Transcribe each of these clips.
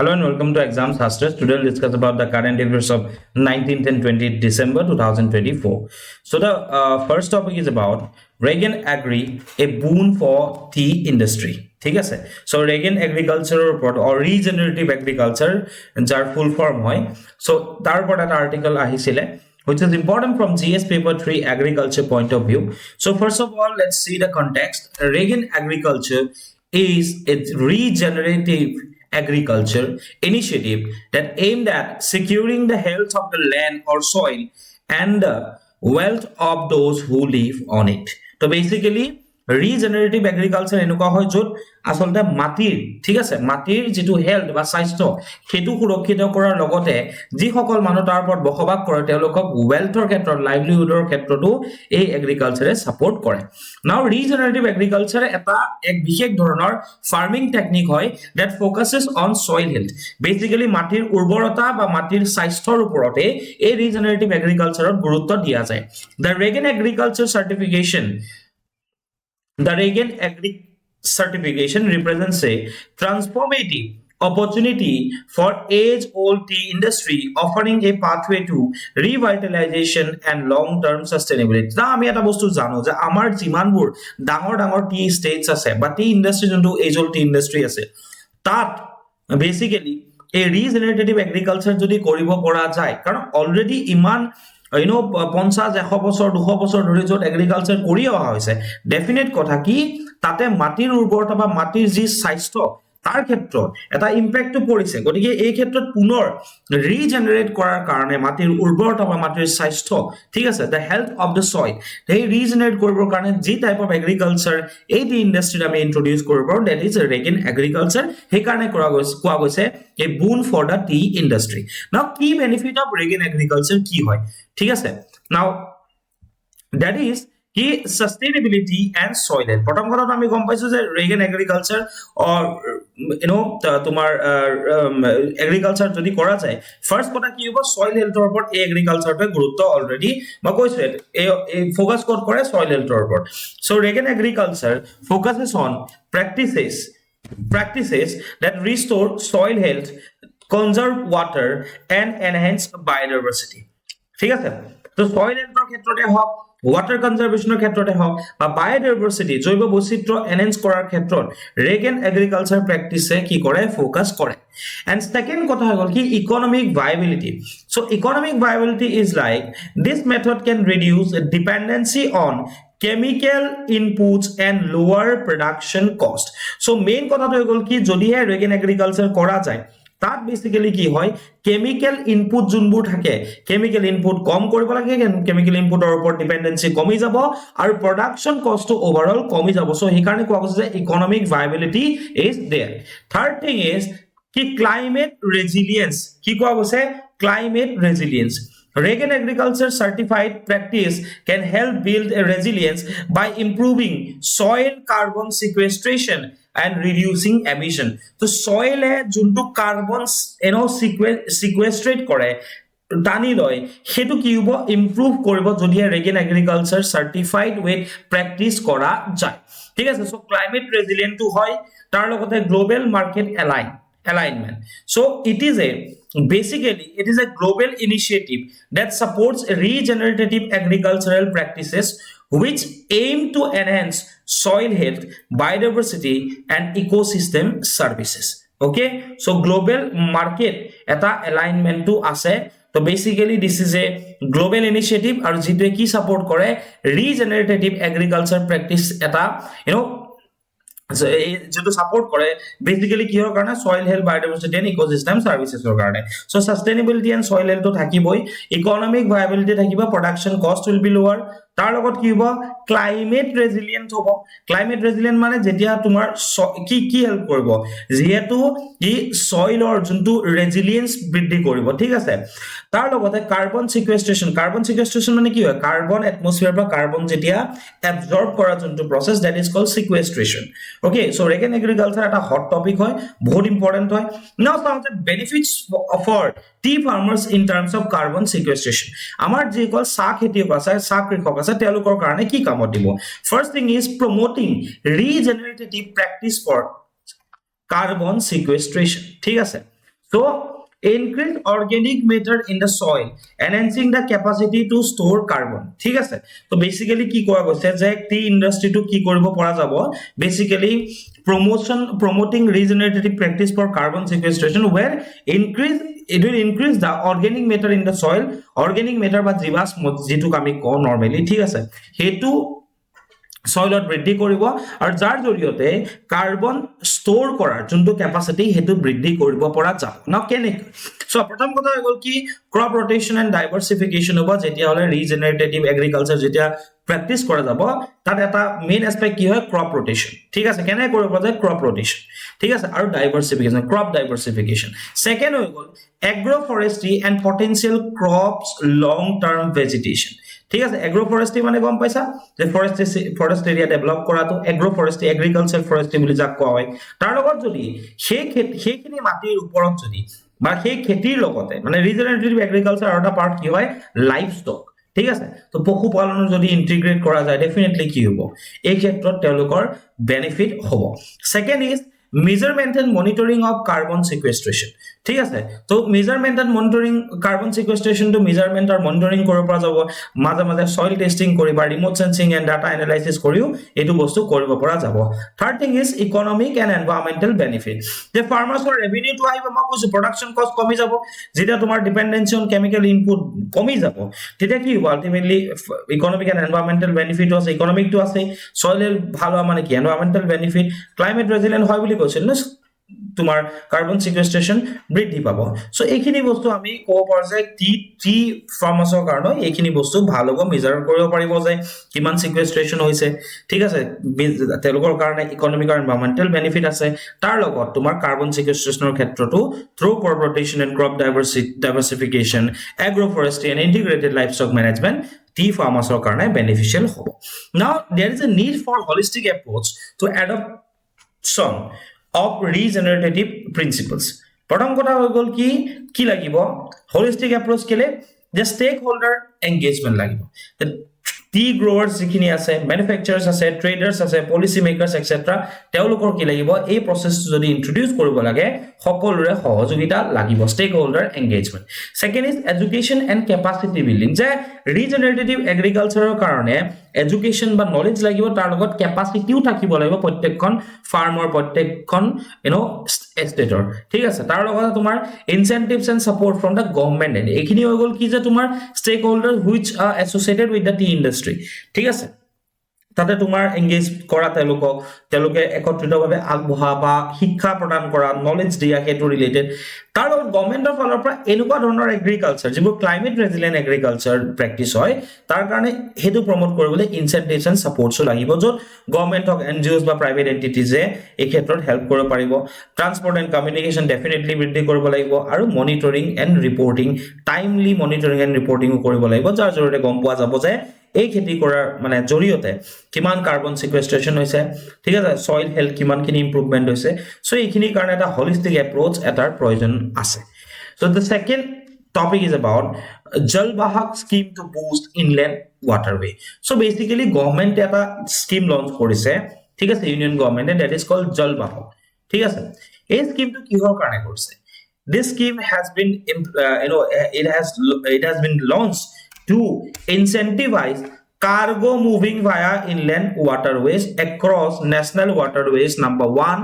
Hello and welcome to Exam Shastraz. Today we'll discuss about the current affairs of 19th and 20th December 2024. So the first topic is about Reagan Agri, a boon for tea industry. ঠিক আছে so Reagan agriculture or regenerative agriculture যার full form হয় so তার উপর একটা article আহিছিলে which is important from GS paper 3 agriculture point of view. So first of all, let's see the context. Reagan agriculture is a regenerative agriculture initiative that aimed at securing the health of the land or soil and the wealth of those who live on it. So basically regenerative agriculture এনেকুৱা হয় য'ত আসলতে মাটিৰ ঠিক আছে মাটিৰ যেটো health বা স্বাস্থ্য হেতু সুৰক্ষিত কৰাৰ লগতে যি সকল মানুহ তাৰ ওপৰত বসবাস কৰে তেওঁলোকক ওয়েলথৰ ক্ষেত্ৰত লাইভলিহুডৰ ক্ষেত্ৰতো এই এগ্ৰিকালচাৰে সাপোৰ্ট কৰে নাও ৰিজেনাৰেটিভ এগ্ৰিকালচাৰ এটা এক বিশেষ ধৰণৰ ফাৰ্মিং টেকনিক হয় that focuses on soil health basically মাটিৰ উৰ্বৰতা বা মাটিৰ স্বাস্থ্যৰ ওপৰতে এই ৰিজেনাৰেটিভ এগ্ৰিকালচাৰত গুৰুত্ব দিয়া যায় the Reagan agriculture certification The Reagan Agri certification represents a transformative opportunity for age-old tea industry, offering a pathway to revitalization and long-term sustainability. Now, আমি এটা বস্তু জানো যে আমাৰ যিমানবোৰ ডাঙৰ ডাঙৰ টি ষ্টেটস আছে বা টি ইন্ডাষ্ট্ৰি যোনটো age-old টি ইন্ডাষ্ট্ৰি আছে তাত বেসিক্যালি এই ৰিজেনাৰেটিভ এগ্ৰিকালচাৰ যদি কৰিব পৰা যায় কাৰণ অলৰেডি ইমান you know 50-100 বছৰ 200 বছৰ ধৰি যত এগ্ৰিকালচাৰ কৰি অহা হৈছে ডেফিনেট কথা কি তাতে মাটিৰ উৰ্বৰতা বা মাটিৰ যি স্বাস্থ্য তাৰ ক্ষেত্ৰত এটা ইম্প্যাক্ট পৰিছে গতিকে এই ক্ষেত্ৰত পুনৰ ৰিজেনাৰেট কৰাৰ কাৰণে মাটিৰ উৰ্বৰতা বা মাটিৰ স্বাস্থ্য ঠিক আছে the health of the soil এই ৰিজেনাৰেট কৰিবৰ কাৰণে যি টাইপ অফ এগ্ৰিকালচাৰ এই ইন্ডাষ্ট্ৰিত আমি ইন্ট্ৰোডিউস কৰিব that is Reagan agriculture সেই কাৰণে কোৱা গৈছে a boon for the tea industry now key benefit of Reagan agriculture কি হয় ঠিক আছে now that is কি sustainability and soil health প্ৰথম কথা আমি গম পাইছো যে Reagan agriculture or you know তোমার এগ্রিকালচার যদি করা যায় ফার্স্ট কথা কি হ'ব soil health এর উপর এই এগ্রিকালচারতে গুরুত্ব অলরেডি বা কইছো এই ফোকাস করে soil health এর উপর so Reagan agriculture focuses on practices that restore soil health conserve water and enhance biodiversity ঠিক আছে তো soil health এর ক্ষেত্রতে হোক ওয়াটার কনজারভেশনের ক্ষেত্রতে হোক বা বায়োডাইভার্সিটি জৈব বৈচিত্র্য এনহ্যান্স করার ক্ষেত্ৰত Reagan agriculture practice কি কৰে ফোকাস কৰে and second কথা হল কি economic viability so economic viability is like this method can reduce dependency on chemical inputs and lower production cost so main কথাটো হল কি যদিহে Reagan agriculture কৰা যায় তাত বেসিক্যালি কি হয় কেমিক্যাল ইনপুট যোনবোৰ থাকে কেমিক্যাল ইনপুট কম কৰিব লাগে কেমিক্যাল ইনপুটৰ ওপৰ ডিপেন্ডেন্সি কমি যাব আৰু প্ৰডাকশন কষ্ট ওভাৰঅল কমি যাব সো এই কাৰণে কোৱা গৈছে যে economic viability is there third thing is কি ক্লাইমেট ৰেজিলিয়েন্স কি কোৱা গৈছে climate resilience Reagan agriculture certified practice can help build a resilience by improving soil carbon sequestration and reducing emission so soil e juntu carbon sequestrate kore টানি লয় হেতু কি হ'ব improve কৰিব যদি Reagan agriculture certified with practice কৰা যায় ঠিক আছে সো ক্লাইমেট ৰেজিলিয়েন্ট টু হয় তাৰ লগতে global market alignment so it is a global initiative that supports regenerative agricultural practices which aim to enhance soil health biodiversity and ecosystem services okay so global market eta alignment to ase so basically this is a global initiative aru jite ki support kore regenerative agriculture practice eta you know so যেটো support করে basically কি হৰ কাৰণে soil health biodiversity and ecosystem services ৰ কাৰণে so sustainability and soil health তো থাকিবই economic viability থাকিব production cost will be lower তাৰ লগত কি হ'ব climate resilient হ'ব climate resilient মানে যেতিয়া তোমাৰ কি হেল্প কৰিব যেহেতু ই soilৰ যোনটো resilience বৃদ্ধি কৰিব ঠিক আছে তাৰ লগতে কাৰ্বন sequestration মানে কি হয় কাৰ্বন atmosphere পৰা কাৰ্বন যেতিয়া absorb কৰা যোনটো process that is called sequestration okay so Reagan agriculture এটা hot topic হয় বহুত important হয় now some of the benefits for tea farmers in terms of carbon sequestration আমাৰ যে কল চাহ খেতিয়ক আছে চাহ কৃষক আছে তেওঁলোকৰ কাৰণে কি কামত দিব first thing is promoting regenerative practice for carbon sequestration ঠিক আছে So increase organic matter in the soil, enhancing the capacity to store carbon. ঠিক আছে, তো বেসিক্যালি কি কোৱা গৈছে যে টি ইন্ডাস্ট্ৰিটো কি কৰিব পৰা যাব, basically promoting regenerative practice for carbon sequestration where it will increase the organic matter in the soil. Organic matter বা জীৱাশ্ম যেটোক আমি কওঁ নৰমালি, ঠিক আছে, হেতু সয়লত বৃদ্ধি কৰিব আৰু যাৰ জৰিয়তে কাৰ্বন ষ্ট'ৰ কৰাৰ যোনটো কেপাচিটি হেতু বৃদ্ধি কৰিব পৰা যাব। নাও কেনেকৈ, সো প্ৰথম কথা হৈ গ'ল কি ক্ৰপ ৰটেশন এণ্ড ডাইভাৰ্সিফিকেশন হ'ব, যেতিয়া হলে ৰিজেনাৰেটিভ এগ্ৰিকালচাৰ যেতিয়া প্ৰেক্টিস কৰা যাব, তাত এটা মেইন এসপেক্ট কি হয় ক্ৰপ ৰটেশন। ঠিক আছে, কেনে কৰিব পৰা যায় ক্ৰপ ৰটেশন, ঠিক আছে, আৰু ডাইভাৰ্সিফিকেশন ক্ৰপ ডাইভাৰ্সিফিকেশন। সেকেন্ড হৈ গ'ল agro forestry and potential crops long term vegetation. ঠিক আছে, এগ্ৰো ফৰেষ্ট্ৰি মানে গম পাইছা যে ফৰেষ্ট এৰিয়া ডেভেলপ কৰাটো এগ্ৰো ফৰেষ্ট্ৰি, এগ্ৰিকালচাৰ ফৰেষ্ট্ৰি বুলি যাক কোৱা হয়। তাৰ লগত যদি সেইখিনি মাটিৰ ওপৰত যদি বা সেই খেতিৰ লগতে মানে ৰিজেনাৰেটিভ এগ্ৰিকালচাৰ আৰু এটা পাৰ্ট কি হয় লাইভ ষ্টক। ঠিক আছে, তো পশুপালনৰ যদি ইন্টিগ্ৰেট কৰা যায় ডেফিনেটলি কি হ'ব, এই ক্ষেত্ৰত তেওঁলোকৰ বেনিফিট হ'ব। Second is measurement and monitoring of carbon sequestration। ঠিক আছে, তো measurement and monitoring carbon sequestration to measurement or monitoring কৰিব পৰা যাব, মাজে মাজে soil testing কৰিবা, remote sensing and data analysis কৰিও এটো বস্তু কৰিব পৰা যাব। Third thing is economic and environmental benefit, যে ফাৰ্মাৰ্ছৰ ৰেভিনিউ টু আহিব, মই কৈছো প্ৰডাকশন কষ্ট কমি যাব, যেতিয়া তোমাৰ ডিপেন্ডেন্সি অন কেমিক্যাল ইনপুট কমি যাব, তেতিয়া কি হ'ব ultimately economic and environmental benefit আছে, ইকোনমিক টু আছে, সয়েল ভালো মানে কি এনভায়রনমেন্টাল বেনিফিট, ক্লাইমেট রেজিলিয়েন্ট হয় বুলি কৈছিল না তোমাৰ কাৰ্বন সিকুয়েস্ট্ৰেশন বৃদ্ধি পাব। সো এইখিনি বস্তু আমি ক'ব পাৰো যে টি ফাৰ্মাছৰ কাৰণে এইখিনি বস্তু ভাল হ'ব, মেজাৰ কৰিব পাৰিব যে কিমান সিকুয়েস্ট্ৰেশন হৈছে। ঠিক আছে, তেওঁলোকৰ কাৰণে ইকোনমিক আৰু এনভায়ৰনমেন্টাল বেনিফিট আছে, তাৰ লগত তোমাৰ কাৰ্বন সিকুয়েস্ট্ৰেশনৰ ক্ষেত্ৰটো through crop rotation and crop diversification, agro forestry and integrated livestock management টি ফাৰ্মাছৰ কাৰণে বেনিফিশিয়াল হ'ব। Now there is a need for holistic approach to adoption of regenerative principles। প্ৰথম কথা হৈ গ'ল কি লাগিব holistic approach কেলে, যে stakeholder engagement লাগিব। টি গ্ৰোৱাৰ্ছ যিখিনি আছে, ম্যানুফ্যাকচাৰাৰ্ছ আছে, ট্ৰেডাৰ্ছ আছে, পলিচি মেকাৰ্ছ এটসেট্ৰা, তেওঁলোকৰ কি লাগিব এই প্ৰসেসটো যদি ইন্ট্ৰোডিউস কৰিব লাগে সকলোৰে সহযোগিতা লাগিব, stakeholder engagement. Second is education and capacity building, যে ৰিজেনাৰেটিভ এগ্ৰিকালচাৰৰ কাৰণে এডুকেশন বা নলেজ লাগিব, তাৰ লগত কেপাসিটিও থাকিব লাগিব প্ৰত্যেকখন ফাৰ্মৰ, প্ৰত্যেকখন ষ্টেটৰ। ঠিক আছে, তাৰ লগত তোমাৰ incentives and support from the government, এইখিনি হৈ গ'ল কি যে তোমাৰ stakeholder which are associated with the tea industry. ঠিক আছে, তাতে তোমাৰ এংগেজ কৰা তেওঁলোকে একত্ৰিতভাৱে আগবঢ়া বা শিক্ষা প্ৰদান কৰা, নলেজ দিয়া, সেইটো ৰিলেটেড। তাৰ লগত গভৰ্নমেন্টৰ ফালৰ পৰা এনেকুৱা ধৰণৰ এগ্ৰিকালচাৰ যিবোৰ ক্লাইমেট ৰেজিলিয়েন্ট এগ্ৰিকালচাৰ প্ৰেক্টিছ হয়, তাৰ কাৰণে সেইটো প্ৰমোট কৰিবলৈ ইনচেন্টিভছ এণ্ড সাপোৰ্টছো লাগিব, য'ত গভৰ্নমেন্ট হওক, এনজিঅ'ছ বা প্ৰাইভেট এণ্টিটিজে এই ক্ষেত্ৰত হেল্প কৰিব পাৰিব। ট্ৰান্সপৰ্ট এণ্ড কমিউনিকেশ্যন ডেফিনেটলি বৃদ্ধি কৰিব লাগিব, আৰু monitoring and reporting, timely monitoring and ৰিপৰ্টিঙো কৰিব লাগিব, যাৰ জৰিয়তে গম পোৱা যাব যে এই খেতি কৰাৰ মানে জৰিয়তে কিমান কাৰ্বন সিকুয়েস্ট্ৰেশন হৈছে, ঠিক আছে, সয়েল হেলথ কিমানখিনি ইমপ্ৰুভমেন্ট হৈছে। সো এইখিনিৰ কাৰণে এটা হলিষ্টিক এপ্ৰোচ এটাৰ প্ৰয়োজন আছে। So the second topic is about Jal Bahak scheme to boost inland waterway। So basically government eta scheme launch korise, ঠিক আছে, union গভর্নমেন্টে, that is called Jal Bahak। ঠিক আছে, এই স্কিমটো কিহৰ কাৰণে কৰিছে? This scheme has been it has been launched to incentivize cargo moving via inland waterways across national waterways number 1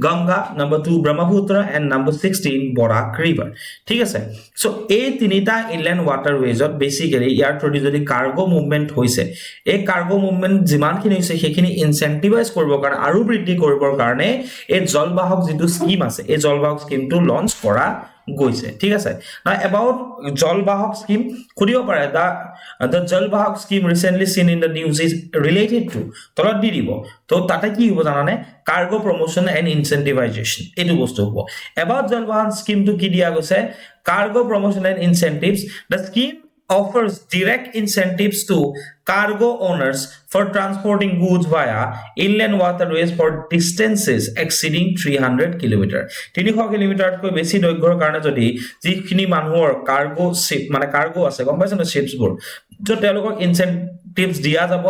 Ganga, number 2 Brahmaputra and number 16 Borak river। ঠিক আছে, so এই তিনিটা ইনল্যান্ড ওয়াটাৰৱেজত বেসিক্যালি ইয়াৰ থ্ৰুদি যদি কাৰ্গো মুভমেন্ট হৈছে, এই cargo movement যিমানখিনি হৈছে সেইখিনি ইনসেন্টিভাইজ কৰিবৰ কাৰণে আৰু বৃদ্ধি কৰিবৰ কাৰণে এই জলবাহক যিটো স্কিম আছে, এই জলবাহক স্কিমটো লঞ্চ কৰা গৈছে। ঠিক আছে, now about জলবাহক স্কিম খুদিব পাৰে, the Jalvahak scheme recently seen in the news is related to, তলত দি দিব, তো তাতে কি হ'ব জানানে, কাৰ্গো প্ৰমোশন এণ্ড ইনসেন্টিভাইজেশন, এইটো বস্তু হ'ব। about জলবাহক স্কিমটো কি দিয়া গৈছে, cargo promotion and incentives, the scheme offers direct incentives to cargo owners for transporting goods via inland waterways for distances exceeding 300 km 300 কিলোমিটাৰতকৈ বেছি দৈৰ্ঘ্যৰ কাৰণে যদি যিখিনি মানুহৰ কাৰ্গো শিপ মানে কাৰ্গো আছে গম পাইছ না শিপছ বোৰ তো তেওঁলোকক ইনসেন্টিভস দিয়া যাব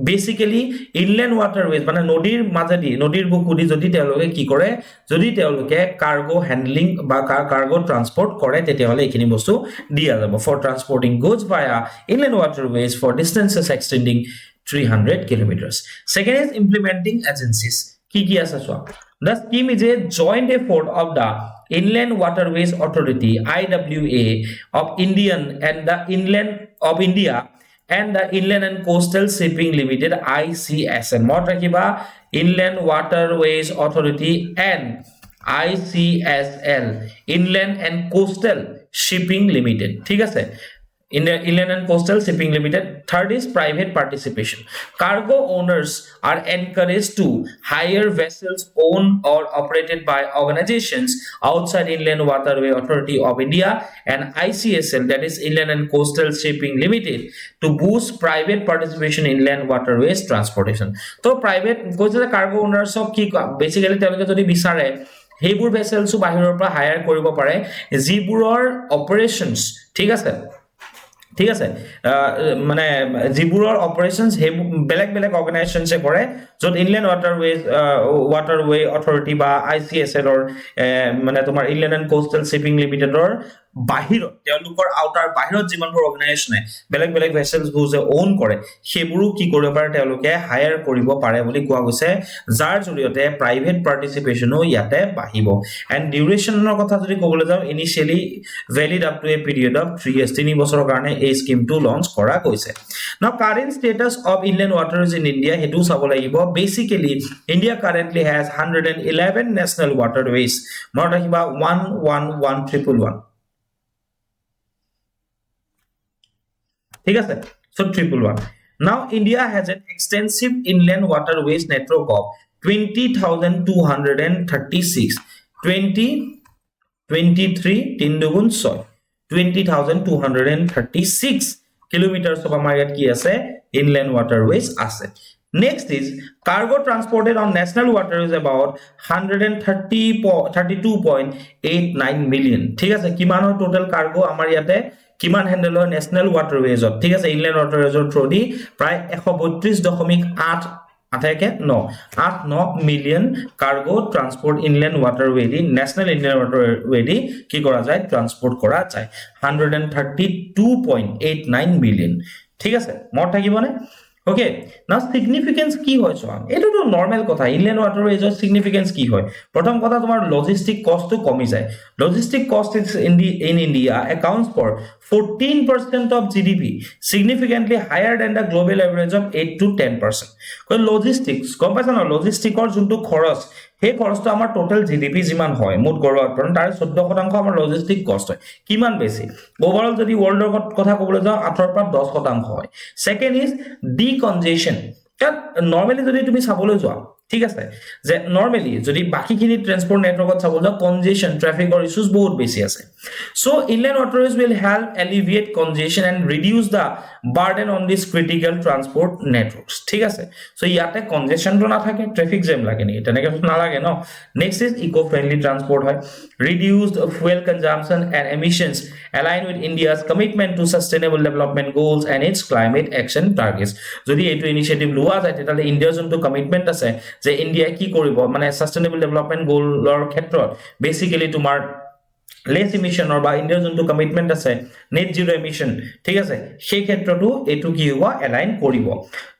বেসিক্যালি ইনল্যান্ড ওয়াটাৰওয়েজ মানে নদীৰ মাজেদি নদীৰ বুকুদি যদি তেওঁলোকে কি কৰে যদি তেওঁলোকে কাৰ্গো হ্যান্ডলিং বা কাৰ্গো ট্ৰান্সপোৰ্ট কৰে তেতিয়াহলে এইখিনি বস্তু দিয়া যাব for transporting goods via inland waterways for distances extending 300 kilometers. Second is implementing agencies. Ki asa so. The scheme is a joint effort of the Inland Waterways Authority (IWA) of Indian and the Inland of India and the Inland and Coastal Shipping Limited (ICSL). More rakiba Inland Waterways Authority and ICSL Inland and Coastal Shipping Limited. ठीक है in the Inland and Coastal Shipping Limited. Third is private participation. Cargo owners are encouraged to hire vessels owned or operated by organizations outside Inland Waterway Authority of India and ICSL, that is Inland and Coastal Shipping Limited, to boost private participation in inland waterways transportation. So private cargo owners of ki basically telke jodi bisare heibur vessels bahiৰৰ পৰা higher কৰিব পাৰে যিবোৰৰ অপাৰেশনস ঠিক আছে ঠিক আছে মানে জিবুৰৰ অপাৰেশনস বেলেগ বেলেগ অৰ্গানাইজেশনসে কৰে যত ইনল্যান্ড ওয়াটাৰৱে অথৰিটি বা আইসিএসএল অৰ মানে তোমাৰ ইনল্যান্ড এণ্ড কোস্টাল শিপিং লিমিটেডৰ বাহিৰত তেওঁলোকৰ আউটাৰ বাহিৰত যিমানবোৰ অৰ্গানাইজেশনে বেলেগ বেলেগ ভেসেলস বুজে ওন কৰে সেবোৰো কি কৰিব পাৰে তেওঁলোকে হায়াৰ কৰিব পাৰে বুলি কোৱা গৈছে যাৰ জৰিয়তে প্ৰাইভেট পাৰ্টিসিপেশনো ইয়াতে বাহিব এণ্ড ডিউৰেচনৰ কথা যদি ক'বলৈ যাও initially valid up to A period of 3 years 3 বছৰৰ কাৰণে এই স্কিমটো লঞ্চ কৰা গৈছে now current status of inland waterways in India হেতু চাব লাগিব basically India currently has 111 national waterways মনত ৰাখিবা 111111 ঠিক আছে so 111 now India has an extensive inland waterways network of 20,236 23 তিনদুগুণ 6 20,236 kilometers of আমাৰ ইয়াত কি আছে inland waterways আছে next is cargo transported on national waterways about 132.89 million ঠিক আছে কিমানৰ টোটাল কাৰ্গো আমাৰ ইয়াতে কিমান হ্যান্ডেলৰ ন্যাশনাল ওয়াটাৰৱেজ ঠিক আছে ইনল্যান্ড ওয়াটাৰৱেজৰ থ্ৰুদি প্ৰায় 132.8 আঠাকে 9 million cargo transport inland waterway the national inland waterway দি কি কৰা যায় ট্ৰান্সপোৰ্ট কৰা যায় 132.89 মিলিয়ন ঠিক আছে মত থাকিবনে Okay, now significance কি হয় সব এটা তো নরমাল কথা ইনল্যান্ড ওয়াটাৰওয়েজৰ significance কি হয় প্ৰথম কথা তোমাৰ লজিস্টিক কষ্ট তো কমি যায় লজিস্টিক কষ্ট in India accounts for 14% of GDP significantly higher than the global average of 8 to 10% কয় লজিস্টিক্স কম পাইছা না লজিস্টিকৰ যোনটো খৰচ হে খৰচটো আমাৰ টোটাল জিডিপি যিমান হয় মুঠ গড়ৰ কাৰণ তাৰ 14% আমাৰ লজিস্টিক কষ্ট হয় কিমান বেছি ওভাৰঅল যদি ওয়াৰ্ল্ডৰ কথা ক'বলৈ যাও 8 পৰা 10% হয় সেকেন্ড ইজ ডিকনজেশন নৰমালি যদি তুমি চাবলৈ যোৱা ঠিক আছে যে নৰমালি যদি বাকিখিনি ট্ৰান্সপোৰ্ট নেটওয়াৰ্কত চাবলৈ যাও কনজেশন ট্ৰাফিকৰ ইস্যুস বহুত বেছি আছে so inland waterways will help alleviate congestion and reduce the burden on these critical transport networks ঠিক আছে সো ইয়াতে কনজেশন তো না থাকে ট্রাফিক জ্যাম লাগে নি তেনেকে না লাগে ন next is eco friendly transport হয় reduced fuel consumption and emissions align with India's commitment to sustainable development goals and its climate action targets যদি এটো ইনিশিয়েটিভ লোৱা যায় তেতিয়ালে ইন্ডিয়াৰ যোনটো কমিটমেন্ট আছে যে ইন্ডিয়া কি কৰিব মানে সাস্টেইনেবল ডেভেলপমেন্ট গোলৰ ক্ষেত্ৰত বেসিক্যালি তোমাৰ লেস ইমিশন বা ইন্ডিয়াৰ যোনটো কমিটমেন্ট আছে নেট জিৰো ইমিশন ঠিক আছে সেই ক্ষেত্ৰটো এটো কি হ'ব এলাইন কৰিব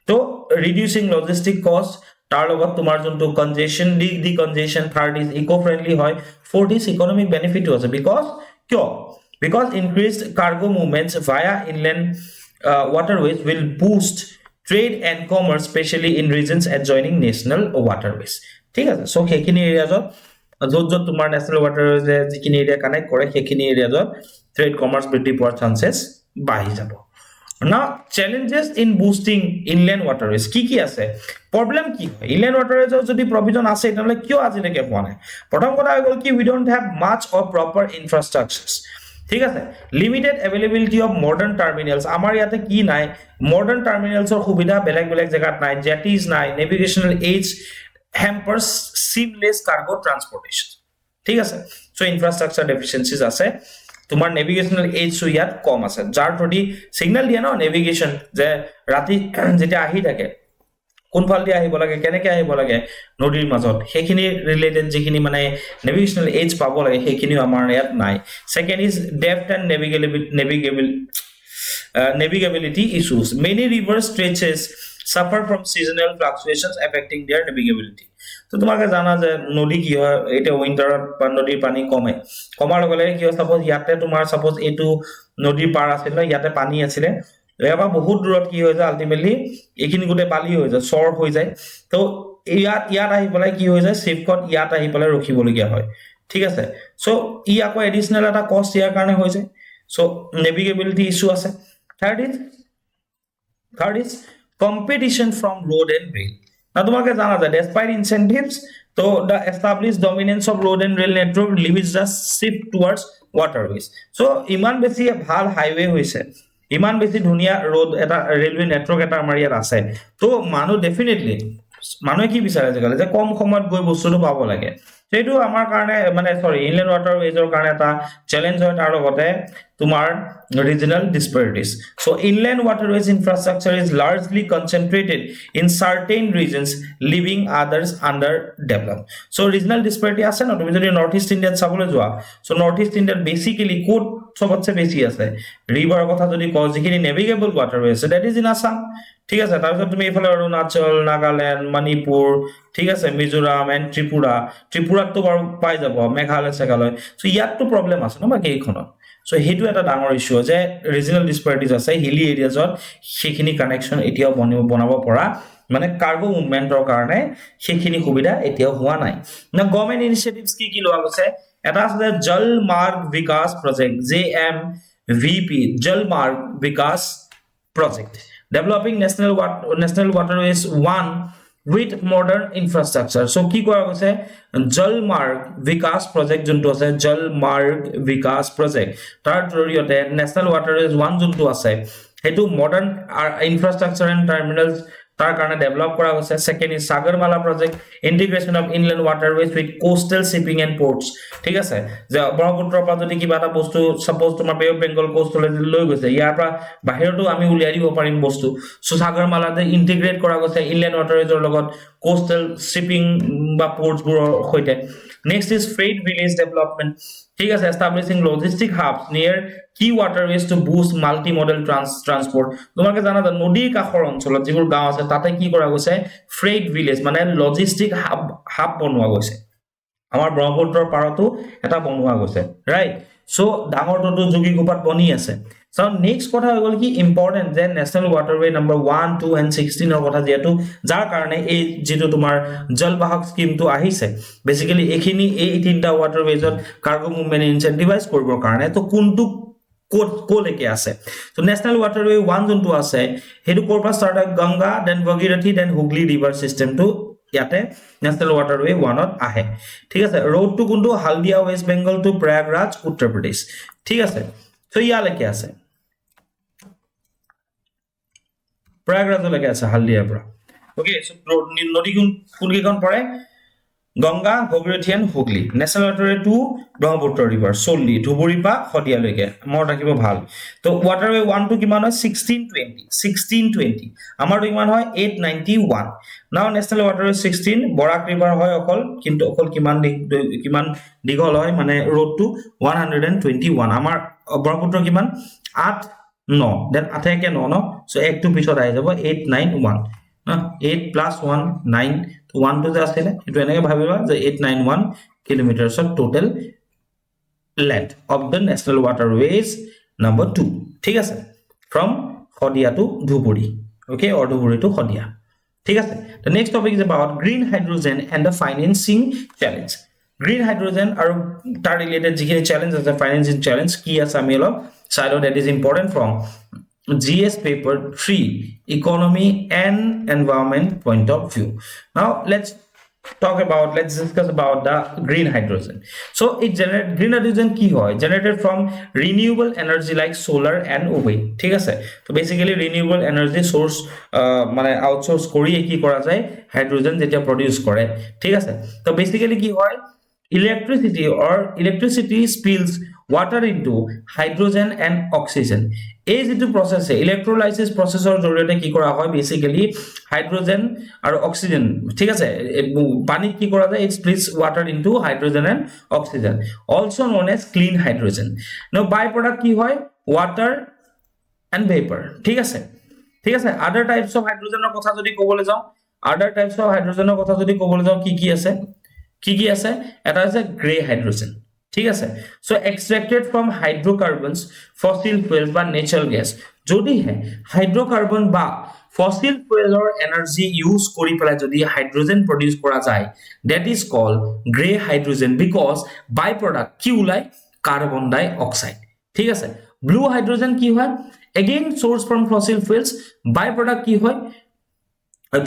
তো ৰিডিউসিং লজিস্টিক কষ্ট তাৰ লগত তোমাৰ যোনটো congestion decongestion third is eco friendly হয় ফোৰ্থ ইজ ইকোনমিক বেনিফিট আছে because increased cargo movements via inland waterways will boost trade and commerce especially in regions adjoining national waterways ঠিক আছে সো হেখিনি এৰিয়াত যত তোমাৰ ন্যাশনাল ওয়াটাৰৱেজ যিখিনি area connect কৰে হেখিনি এৰিয়াত ট্ৰেড কমাৰ্স বৃদ্ধি পোৱাৰ চান্সেস বাঢ়ি যাব Now challenges in boosting inland waterways কি আছে problem কি হয় inland waterways যদি provision আছে তাহলে কিয় আজিলৈকে হোৱা নাই প্ৰথম কথা হৈ গল কি we don't have much or proper infrastructures ঠিক আছে limited availability of modern terminals আমাৰ ইয়াতে কি নাই মডাৰ্ন টাৰ্মিনালছৰ সুবিধা বেলেগ বেলেগ জায়গাত নাই জেটিজ নাই navigational AIDS hampers seamless cargo transportation ঠিক আছে সো ইনফ্রাস্ট্রাকচার ডেফিসিয়েন্সিজ আছে তোমার নেভিগেশনাল এইডছ ইয়াত কম আছে যাৰ থ্ৰুদি সিগন্যাল দিয়া ন নেভিগেশন যে ৰাতি যেতিয়া আহি থাকে কোনফাল দি আহিব লাগে কেনেকৈ আহিব লাগে নদীৰ মাজত সেইখিনি ৰিলেটেড যিখিনি মানে নেভিগেশনাল এইডছ পাব লাগে সেইখিনিও আমাৰ ইয়াত নাই second is depth and navigability issues many river stretches suffer from seasonal fluctuations affecting their navigability তো তোমাকে জানা যে নদী কি হয় এটা উইন্টাৰত নদীৰ পানী কমে কমাৰ লগে লগে কি হয় সাপোজ ইয়াতে তোমাৰ সাপোজ এটো নদীৰ পাৰ আছিল ন ইয়াতে পানী আছিল এবাৰ বহুত দূৰত কি হৈ যায় আলটিমেটলি এইখিনি গুটে বালি হৈ যায় চৰ হৈ যায় তো ইয়াত আহি পেলাই কি হৈ যায় সেফকট ইয়াত আহি পেলাই ৰখিবলগীয়া হয় ঠিক আছে সো ই আকৌ এডিশনাল এটা কষ্ট ইয়াৰ কাৰণে হৈ যায় সো নেভিগেবিলিটি ইস্যু আছে third is competition from road and rail now তোমাকে জানা যায় despite incentives so the established dominance of road and rail network limits the shift towards waterways so ইমান বেছি ভাল হাইওয়ে হৈছে ইমান বেছি ধুনিয়া road এটা railway network এটা আমাৰ ইয়াত আছে তো মানুহ ডেফিনেটলি মানুহে কি বিচাৰে যে কম সময়ত গৈ বস্তুটো পাব লাগে সেইটো আমাৰ কাৰণে মানে সৰি ইনল্যান্ড ওয়াটাৰৱেজৰ কাৰণে এটা চ্যালেঞ্জ হয় তাৰ লগতে তোমাৰ regional disparities so inland waterways infrastructure is largely concentrated in certain regions leaving others underdeveloped so regional disparity আছে না তুমি যদি নর্থ ইস্ট ইন্ডিয়াত চাবলৈ যোৱা so নর্থ ইস্ট ইন্ডিয়াত বেসিক্যালি কোড সবতছে বেশি আছে রিভার কথা যদি কও যিখিনি নেভিগেবল ওয়াটারওয়ে আছে দ্যাট ইজ ইন আসাম ঠিক আছে তাৰপিছত তুমি এইফালে অৰুণাচল নাগাল্যান্ড মণিপুৰ ঠিক আছে মিজোৰাম এণ্ড ত্ৰিপুৰাত তো বাৰু পাই যাব মেঘালয় সেগালয় সো ইয়াতটো প্ৰবলেম আছে ন বাকি এইখনত সো হেতু এটা ডাঙৰ ইস্যু যে ৰিজনাল ডিসপাৰিটিজ আছে হিলি এৰিয়াজত সেইখিনি কানেকশন এতিয়াও বনাব পৰা মানে কাৰ্গো মুভমেন্টৰ কাৰণে সেইখিনি সুবিধা এতিয়াও হোৱা নাই না গভৰ্নমেন্ট ইনিশিয়েটিভস কি লোৱা গৈছে এটা আছে জল মাৰ্গ বিকাশ প্ৰজেক্ট JMVP জল মাৰ্গ বিকাশ project developing national waterways one with modern infrastructure so ki kora goise jal marg vikas project junto ase jal marg vikas project tar joriote national waterways one junto ase hetu modern infrastructure and terminals tar karone develop kora goise second is sagarmala project integration of inland waterways with coastal shipping and ports ঠিক আছে যে ব্ৰহ্মপুত্ৰৰ পৰা যদি কিবা এটা বস্তু suppose তোমাৰ বে অফ বেংগল কোষ্টলৈ লৈ গৈছে ইয়াৰ পৰা বাহিৰতো আমি উলিয়াই দিব পাৰিম বস্তু সো সাগৰমালাতে ইন্টিগ্ৰেট কৰা গৈছে ইনল্যান্ড ওয়াটাৰৱেজৰ লগত coastal shipping বা ports বোৰৰ সৈতে next is freight village development ঠিক আছে establishing logistic hubs near key waterways to boost multimodal transport তোমাকে জানা যে নদীৰ কাষৰ অঞ্চলত যিবোৰ গাঁও আছে তাতে কি কৰা গৈছে freight village মানে logistic hub বনোৱা গৈছে আমাৰ ব্ৰহ্মপুত্ৰৰ পাৰতো এটা বনোৱা গৈছে ৰাইট সো ডাঙৰটো যোগীঘোপাত বনি আছে সো নেক্সট কথা হৈ গল কি ইম্পৰ্টেন্ট যে নেশনাল ওয়াটাৰৱে নম্বৰ 1 2 and 16 ৰ কথা যেটো যাৰ কাৰণে এই যেটো তোমাৰ জলবাহক স্কিমটো আহিছে বেসিক্যালি এখিনি এই তিনটা ওয়াটাৰৱেজত কাৰ্গো মুভমেন্ট ইনসেন্টিভাইজ কৰিবৰ কাৰণে তো কোনটো কোলেকে আছে তো নেশনাল ওয়াটাৰৱে 1 যোনটো আছে হেতু কৰপা ষ্টাৰ্ট হয় Ganga then Bhagirathi then Hooghly river সিস্টেমটো ইয়াতে নেশনাল ওয়াটাৰৱে 1 ত আহে ঠিক আছে ৰোড টু কোনটো হালদিয়া ওয়েস্ট বেংগল টু প্ৰয়াগৰাজ উত্তৰ প্ৰদেশ ঠিক আছে তো ইয়ালৈকে আছে প্ৰয়াগৰাজলৈকে আছে হালদিয়াৰ পৰা ওকে সো নদী কোনকেইখন পৰে Ganga Bhagirathi and Hooghly national waterway 2 Brahmaputra river চল্লি ধুবুৰী পা খদিয়ালৈকে মনত ৰাখিব ভাল তো ওয়াটাৰৱে 1 টো কিমান হয় 1620 আমাৰটো কিমান হয় 891 নাও নেশনাল ওয়াটাৰৱে 16 বৰাক ৰিভাৰ হয় কিন্তু কিমান দীঘল হয় মানে ৰোড টু 121 আমাৰ ব্ৰহ্মপুত্ৰ কিমান 8 9 দেন 8 কে 9 সো এক টু পিছত আহি যাব 891 8 plus 1 9 তো 1 to আছে এটো এনেকে ভাবিবা যে 891 kilometres of total length of the national waterways number 2 ঠিক আছে from খদিয়া to Dhubri okay or Dhubri to খদিয়া ঠিক আছে the next topic is about green hydrogen and the financing challenge green hydrogen আৰু তাৰ ৰিলেটেড যিখিনি চ্যালেঞ্জ আছে ফাইনান্সিং চ্যালেঞ্জ কি আছে আমি অলপ side that is important from GS paper 3 economy and environment point of view now let's talk about, let's discuss about the green hydrogen. So it generate green hydrogen কি হয়, generated from renewable energy like solar and wind, ঠিক আছে। তো basically renewable energy source মানে outsource কৰি কি কৰা যায়, হাইড্ৰোজেন যেতিয়া প্ৰডিউস কৰে, ঠিক আছে। তো basically কি হয়, electricity spills water into hydrogen and oxygen, এই যেটো process electrolysis processor জৰিয়তে কি কৰা হয়, basically hydrogen আৰু oxygen, ঠিক আছে, পানী কি কৰা যায়, it splits water into hydrogen and oxygen, also known as clean hydrogen. now byproduct কি হয়, water and vapor, ঠিক আছে, ঠিক আছে। other types of hydrogen ৰ কথা যদি ক'বলৈ যাওঁ, other types of hydrogen ৰ কথা যদি ক'বলৈ যাওঁ, কি আছে, কি আছে, এটা আছে গ্ৰে হাইড্ৰোজেন, ঠিক আছে। So extracted from hydrocarbons, fossil fuels বা নেচাৰাল গ্যাস, যদিহে হাইড্ৰোকাৰ্বন বা ফসিল ফুয়েলৰ এনাৰ্জি ইউজ কৰি পেলাই যদি হাইড্ৰোজেন প্ৰডিউস কৰা যায়, that is called grey hydrogen, because by product কি ওলাই, কাৰ্বন ডাই অক্সাইড, ঠিক আছে। ব্লু হাইড্ৰোজেন কি হয়, again source from fossil fuels, by product কি হয়,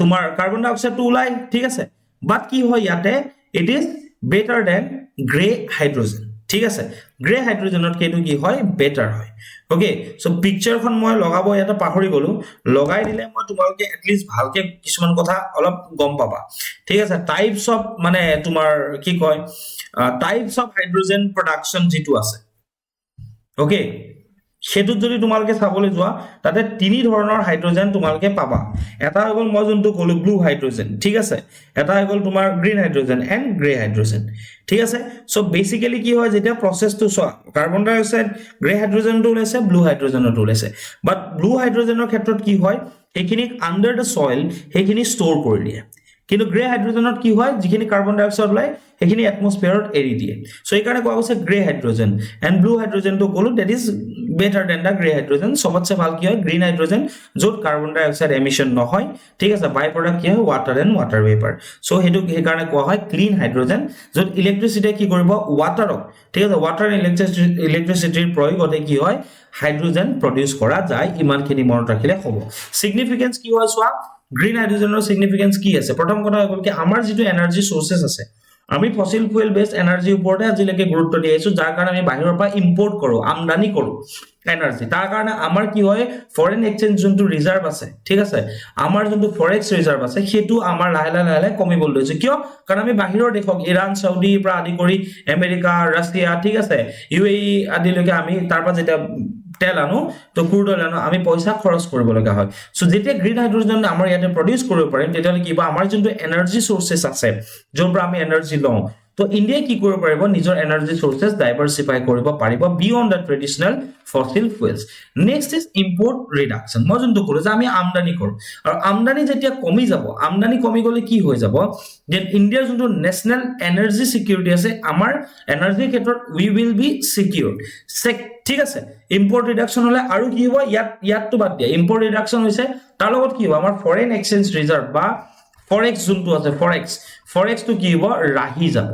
তোমাৰ কাৰ্বন ডাই অক্সাইড টো ওলাই, ঠিক আছে। বাট কি হয় ইয়াতে, it is better than gray hydrogen, ঠিক আছে। গ্ৰে হাইড্ৰোজেনত কেটো কি হয়, বেটাৰ হয়। ওকে, সো পিকচাৰখন মই লগাব ইয়াতে পাহৰি গলো, লগাই দিলে মই তোমালোকে এটলিষ্ট ভালকে কিছুমান কথা অলপ গম পাবা, ঠিক আছে। টাইপস অফ মানে তোমাৰ কি কয়, টাইপস অফ হাইড্ৰোজেন প্ৰডাকশন যেটো আছে, ওকে, সেটো যদি তোমালোকে চাবলৈ যোৱা, তাতে তিনি ধৰণৰ হাইড্ৰোজেন তোমালোকে পাবা। এটা হৈ গল মই যোনটো কলো ব্লু হাইড্ৰোজেন, ঠিক আছে। এটা হৈ গল তোমাৰ green hydrogen and grey hydrogen, ঠিক আছে। সো বেসিক্যালি কি হয়, যেতিয়া প্ৰসেসটো চোৱা, কাৰ্বন ডাই অক্সাইড গ্ৰে হাইড্ৰোজেনটো ওলাইছে, ব্লু হাইড্ৰোজেনটো ওলাইছে। বাট ব্লু হাইড্ৰোজেনৰ ক্ষেত্ৰত কি হয়, সেইখিনি আন্ডাৰ দ্য সয়েল সেইখিনি ষ্ট'ৰ কৰি দিয়ে, কিন্তু গ্ৰে হাইড্ৰোজেনত কি হয়, যিখিনি কাৰ্বন ডাই অক্সাইড ওলাই সেইখিনি এটমস্ফিয়াৰত এৰি দিয়ে। সো এই কাৰণে কোৱা হৈছে গ্ৰে হাইড্ৰোজেন, এন্ড ব্লু হাইড্ৰোজেনটো কলো that is better than the grey hydrogen. সবতছে ভাল কি হয়, গ্ৰীন হাইড্ৰোজেন, য'ত কাৰ্বন ডাই অক্সাইড এমিশন নহয়, ঠিক আছে। বাই প্ৰডাক্ট কি হয়, water and water vapour. So হেতু সেই কাৰণে কোৱা হয় ক্লিন হাইড্ৰোজেন, য'ত ইলেক্ট্ৰিসিটি কি কৰিব, ওয়াটাৰক, ঠিক আছে, ওয়াটাৰ ইলেক্ট্ৰিসিটিৰ প্ৰয়োগতে কি হয়, হাইড্ৰোজেন প্ৰডিউস কৰা যায়। ইমানখিনি মনত ৰাখিলে হ'ব। সিগনিফিকেন্স কি হয় চোৱা, গ্ৰীন হাইড্ৰোজেনৰ সিগনিফিকেন্স কি আছে, প্ৰথম কথা হ'ল কি আমাৰ যেটো এনাৰ্জি সোৰ্সেস আছে, আমি ফসিল ফুয়েল বেসড এনাৰ্জি ওপৰতে আজিলৈকে গুৰুত্ব দি আহিছো, যাৰ কাৰণে আমি বাহিৰৰ পৰা ইম্পোৰ্ট কৰো, আমদানি কৰো এনাৰ্জি। তাৰ কাৰণে আমাৰ কি হয়, ফৰেন এক্সচেঞ্জ যোনটো ৰিজাৰ্ভ আছে, ঠিক আছে, আমাৰ যোনটো ফৰেক্স ৰিজাৰ্ভ আছে, সেইটো আমাৰ লাহে লাহে কমিবলৈ লৈছে। কিয়, কাৰণ আমি বাহিৰৰ দেশক ইৰাণ, সৌদি পৰা আদি কৰি আমেৰিকা, ৰাছিয়া, ঠিক আছে, UAE আদিলৈকে আমি তাৰ পৰা যেতিয়া তেল আনো, তো ক্ৰুড অইল আনো, আমি পইচা খৰচ কৰিব লগা হয়। সো যেতিয়া গ্ৰীন হাইড্ৰোজেন আমাৰ ইয়াতে প্ৰডিউস কৰিব পাৰিম, তেতিয়াহ'লে কি হ'ব, আমাৰ যোনটো এনাৰ্জি সোৰ্সেস আছে, য'ৰ পৰা আমি এনাৰ্জি লওঁ, তো ইন্ডিয়াই কি কৰিব পাৰিব, নিজৰ এনাৰ্জি সোৰ্সেস ডাইভাৰ্সিফাই কৰিব পাৰিব beyond the traditional fossil fuels. Next is import reduction. মই যোনটো কলো যে আমি আমদানি কৰো, আৰু আমদানি যেতিয়া কমি যাব, আমদানি কমি গলে কি হৈ যাব, যে ইণ্ডিয়াৰ যোনটো নেশনেল এনাৰ্জি সিকিউৰিটি আছে, আমাৰ এনাৰ্জিৰ ক্ষেত্ৰত উই উইল বি সিকিউৰড, ঠিক আছে। ইম্পোৰ্ট ৰিডাকশন হলে আৰু কি হ'ব, ইয়াতটো বাদ দিয়া, ইম্পোৰ্ট ৰিডাকশন হৈছে, তাৰ লগত কি হ'ব, আমাৰ ফৰেন এক্সচেঞ্জ ৰিজাৰ্ভ বা ফৰেক্স যোনটো আছে, ফৰেক্সটো কি হ'ব, ৰাহি যাব,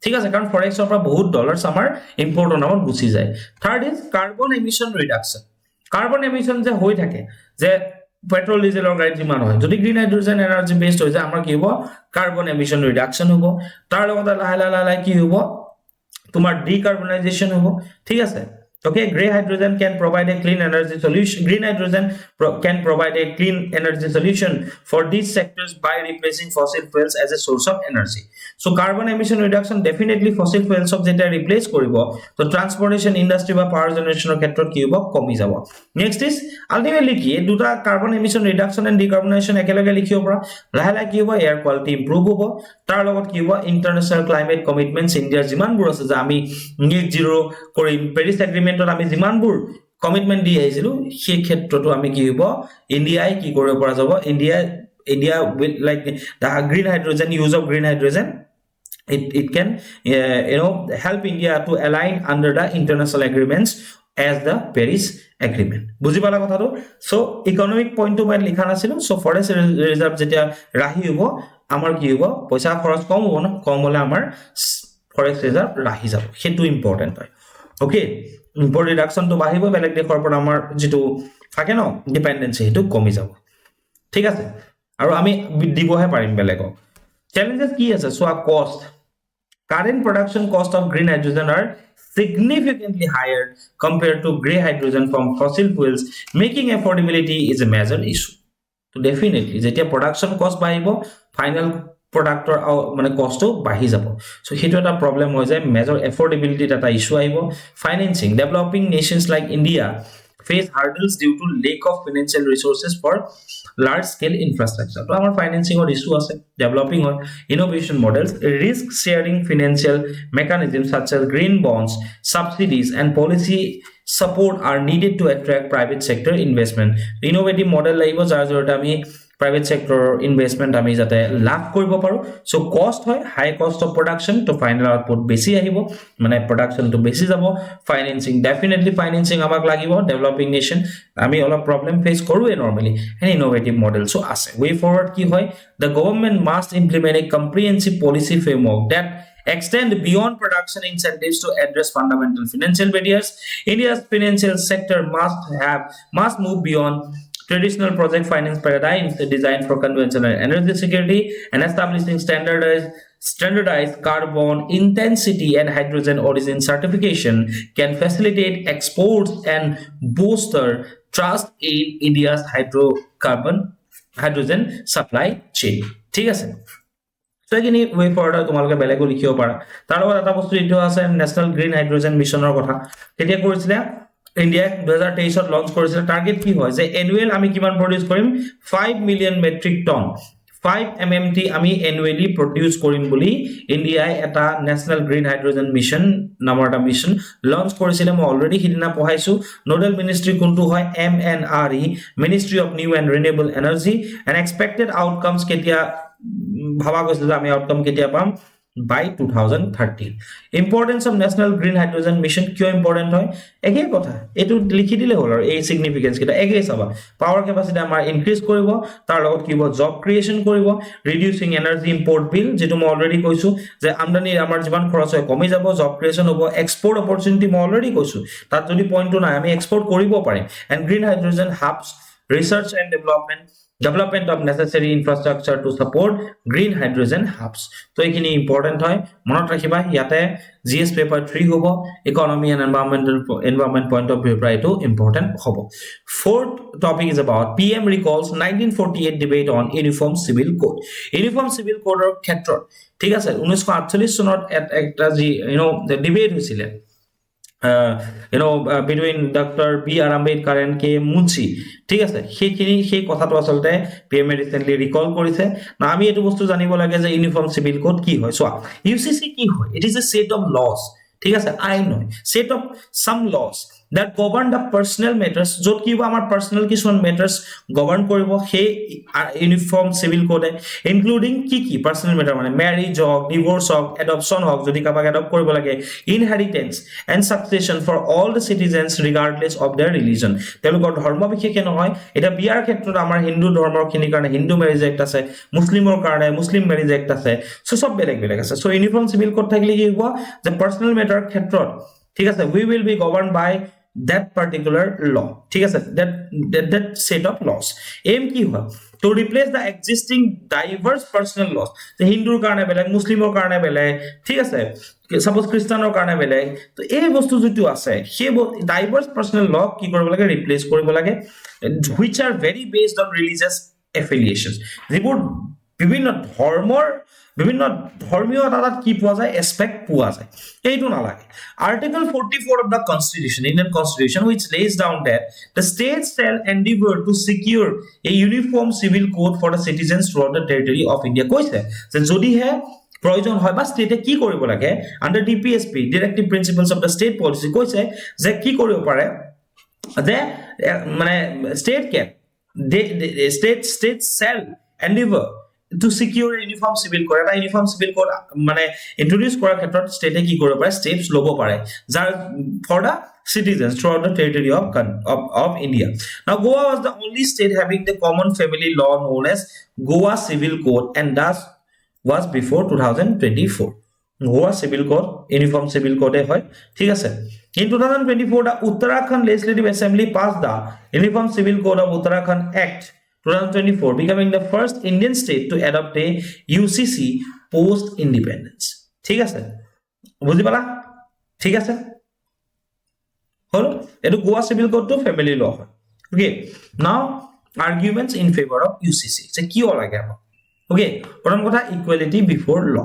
ঠিক আছে, কাৰণ ফৰেক্সৰ পৰা বহুত ডলাৰ্স আমাৰ ইম্পোৰ্টৰ নামত গুচি যায়। Third is carbon emission reduction. Carbon emission যে হৈ থাকে, যে পেট্ৰল ডিজেলৰ গাড়ীত যিমান হয়, যদি গ্ৰীন হাইড্ৰোজেন এনাৰ্জি বেসড হৈ যায়, আমাৰ কি হ'ব, কাৰ্বন এমিশন ৰিডাকশন হ'ব। তাৰ লগতে লাহে লাহে কি হ'ব, তোমাৰ ডিকাৰ্বনাইজেশন হ'ব, ঠিক আছে। Okay, gray hydrogen can provide a clean energy solution. Green hydrogen can provide a clean energy solution for these sectors by replacing fossil fuels as a source of energy. So carbon emission reduction definitely fossil fuels of jeta replace koribo, so transportation industry ba power generation er khetrot ki hobo, komi jabo. Next is ultimately ki duta carbon emission reduction and decarbonization ekeloge likhibo pora lahe lahe ki hobo, air quality improve hobo, tar logot ki hobo, international climate commitments India jiman bur ase je ami net zero korim, Paris agreement আমি যিমানবোৰ commitment দি আহিছিলো, সেই ক্ষেত্ৰটো আমি কি হ'ব, ইন্ডিয়াই কি কৰিব পৰা যাব, India will like da green hydrogen, use of green hydrogen, it can help India to align under the international agreements as the Paris agreement. বুজি পালা কথাটো। সো ইকোনমিক পইণ্টটো মই লিখা নাছিলো। সো ফৰেষ্ট ৰিজাৰ্ভ যেতিয়া ৰাহি হ'ব, আমাৰ কি হ'ব, পইচা খৰচ কম হ'ব ন, কম হলে আমাৰ ফৰেষ্ট ৰিজাৰ্ভ ৰাহি যাব, সেইটো ইম্পৰ্টেন্ট হয়। ওকে, ইম্পোৰ্ট ৰিডাকশনটো বাঢ়িব, বেলেগ দেশৰ পৰা আমাৰ যেটো থাকে ন ডিপেন্ডেন্সি, সেইটো কমি যাব, ঠিক আছে, আৰু আমি দিবহে পাৰিম বেলেগক। challenges কি আছে so cost current production cost of green hydrogen are significantly higher compared to gray hydrogen from fossil fuels, making affordability is a major issue. So definitely যেতিয়া production cost বাঢ়িব final productor মানে কষ্টও বাঢ়ি যাব so সেইটো এটা problem হৈ যায় major affordability এটা issue আহিব financing developing nations like India face hurdles due to lack of financial resources for large scale infrastructure তো আমাৰ financing or issue আছে developing or innovation models risk sharing financial mechanisms such as green bonds subsidies and policy support are needed to attract private sector investment innovative model লাগিব যাৰ জৰিয়তে আমি private sector investment আমি যাতে লাভ কৰিব পাৰো so cost হয় high cost of production to final output বেছি আহিব মানে production to বেছি যাব financing definitely financing আমাক লাগিব developing nation আমি অলপ problem face কৰোৱে normally and innovative model so আছে way forward কি হয় the government must implement a comprehensive policy framework that extend beyond production incentives to address fundamental financial barriers India's financial sector must move beyond traditional project finance paradigms designed for conventional energy security and establishing standardized carbon intensity and hydrogen origin certification can facilitate exports and bolster trust in India's hydrogen supply chain ঠিক আছে so এইখিনি way forward তোমালোকে বেলেগো লিখিব পাৰা তাৰ লগত এটা বস্তু ইটো আছে নেশনাল গ্ৰীণ হাইড্ৰোজেন মিছনৰ কথা কেতিয়া কৰিছিলে ইন্ডিয়া 2023 ত লঞ্চ কৰিছিল টাৰ্গেট কি হয় যে এনুৱেল আমি কিমান প্ৰডিউস কৰিম 5 মিলিয়ন মেট্ৰিক টন 5 MMT আমি annually produce কৰিম বুলি ইন্ডিয়াই এটা নেশনাল গ্ৰীণ হাইড্ৰোজেন মিছন নামৰ এটা মিছন লঞ্চ কৰিছিল মই অলৰেডি হিদিনা পঢ়াইছো নোডেল মিনিষ্ট্ৰি কোনটো হয় MNRE ministry of new and renewable energy and expected outcomes কেতিয়া ভাবা গৈছিল যে আমি আউটকাম কেতিয়া পাম by 2030 importance of national green hydrogen mission কিয় ইম্পৰ্টেন্ট হয় একে কথা এটো লিখি দিলে হল আৰু এই সিগনিফিকেন্স কিটা একে চাবা পাৱাৰ কেপাসিটি আমাৰ ইনক্ৰিজ কৰিব তাৰ লগত কিব জব ক্ৰিয়েচন কৰিব ৰিডিউসিং এনাৰ্জি ইম্পৰ্ট বিল যেটো মই অলৰেডি কৈছো যে আমদানি আমাৰ যিমান খৰচ হয় কমি যাব জব ক্ৰিয়েচন হ'ব এক্সপোৰ্ট অপৰচুনিটি মই অলৰেডি কৈছো তাত যদি পইণ্টটো নাই আমি এক্সপোৰ্ট কৰিব পাৰিম and green hydrogen hubs research and development of necessary infrastructure to support green hydrogen hubs তো এইখিনি ইম্পৰ্টেন্ট হয় মনত ৰাখিবা ইয়াতে জিএস পেপাৰ 3 হ'ব economy and environment point of view পৰা এটো ইম্পৰ্টেন্ট হ'ব fourth topic is about PM recalls 1948 debate on uniform civil code ৰ ক্ষেত্ৰত ঠিক আছে 1948 চনত একটা যি the debate হৈছিল between Dr. B.R. Ambedkar and K. Munshi ঠিক আছে সেই কথাটো আসলতে পিএমএ ৰিসেন্টলি ৰিকল কৰিছে না আমি এটো বস্তু জানিব লাগে যে ইউনিফৰ্ম সিভিল কোড কি হয় সো ইউসিসি কি হয় it is a set of laws ঠিক আছে আইন হয় set of some laws that govern the personal matters যত কিবা আমাৰ পাৰ্সোনাল কিছুমান matters govern কৰিব সেই ইউনিফৰ্ম সিভিল কোড ইনক্লুডিং কি পাৰ্সোনাল matter মানে ম্যাৰেজ হক ডিভোৰ্স হক এডপশন হক যদি কাবাক এডপ্ট কৰিব লাগে inheritance and succession for all the citizens regardless of their religion তেওঁলোকৰ ধৰ্ম বিশেষে নহয় এটা বিয়াৰ ক্ষেত্ৰত আমাৰ হিন্দু ধৰ্মৰ খিনিৰ কাৰণে হিন্দু ম্যাৰেজ এক্ট আছে মুসলিমৰ কাৰণে মুসলিম ম্যাৰেজ এক্ট আছে সো সব বেলেগ আছে সো ইউনিফৰ্ম সিভিল কোড থাকিলে কি হ'ব যে পাৰ্সোনাল ম্যাটাৰ ক্ষেত্ৰত ঠিক আছে we will be governed by that particular law ঠিক আছে that set of laws aim কি হয় to replace the existing diverse personal laws the hindur karone beleg muslimor karone beleg ঠিক আছে suppose christianor karone beleg to এই বস্তু যেটো আছে সেই diverse personal law কি কৰিব লাগে replace কৰিব লাগে which are very based on religious affiliations যিবোৰ বিভিন্ন ধৰ্মীয় আদালত কি পোৱা যায় এসপেক্ট পোৱা যায় এইটো না লাগে article 44 of the constitution Indian constitution which lays down that the states shall endeavor to secure a uniform civil code for the citizens throughout the territory of India কৈছে যে যদি হে প্ৰয়োজন হয় বা ষ্টেটে কি কৰিব লাগে under DPSP directive principles of the state policy কৈছে যে কি কৰিব পাৰে যে মানে state can state shall endeavor to secure a uniform civil code eta uniform civil code mane introduce kora khetrot state ki kore pare steps lobo pare jar for the citizens throughout the territory of India now Goa was the only state having the common family law known as Goa civil code and thus was before 2024 Goa civil code uniform civil code hoy thik ase in 2024 the Uttarakhand Legislative Assembly passed the uniform civil code of Uttarakhand Act 2024, becoming the first Indian state to adopt a UCC post independence. ঠিক আছে বুজি পালা ঠিক আছে হলো এটো Goa civil code to family law হয় okay নাও arguments in favor of UCC যে কি লাগে আমাক ওকে প্রথম কথা equality before law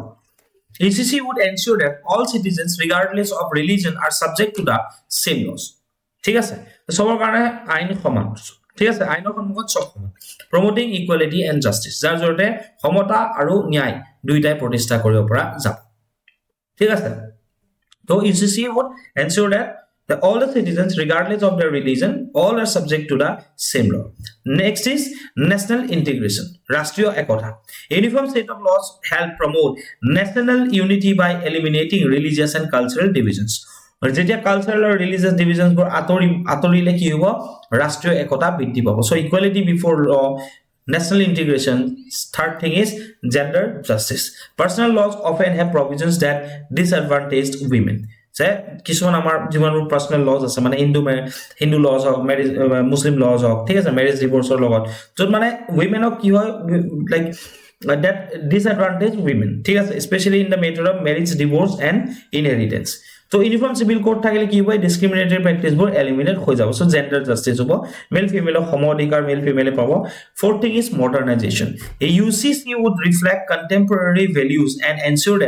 UCC would ensure that all citizens regardless of religion are subject to the same laws ঠিক আছে সবার কারণে আইন সমান ঠিক আছে আইনৰ সন্মুখত সব সমান promoting equality and justice যাৰ জৰিয়তে সমতা আৰু ন্যায় দুইটাই প্ৰতিষ্ঠা কৰিব পৰা যাব ঠিক আছে তো UCC would ensure that all the citizens regardless of their religion all are subject to the same law next is national integration rashtriya ekotha uniform set of laws help promote national unity by eliminating religious and cultural divisions যেটা cultural আর religious divisions বোৰ আতৰিলে কি হ'ব ৰাষ্ট্ৰীয় একতা বৃদ্ধি পাব so equality before law national integration third thing is gender justice personal laws often have provisions that disadvantage women যে কিছুমান আমাৰ জীৱনৰ পাৰ্সোনাল লজ আছে মানে Hindu laws of marriage Muslim laws of ঠিক আছে ম্যাৰেজ ডিভোৰ্সৰ লগত যত মানে উইমেনক কি হয় লাইক that disadvantage women ঠিক আছে especially in the matter of marriage divorce and inheritance তো ইউনিফর্ম সিভিল কোড থাকিলে কি হয় ডিসক্রিমিনেটরি প্র্যাকটিস বোৰ এলিমিনেট হৈ যাব সো জেন্ডাৰ জাস্টিস হ'ব মেল ফিমেল সম অধিকাৰ মেল ফিমেলে পাব fourth thing is modernization a UCC would reflect contemporary values and ensure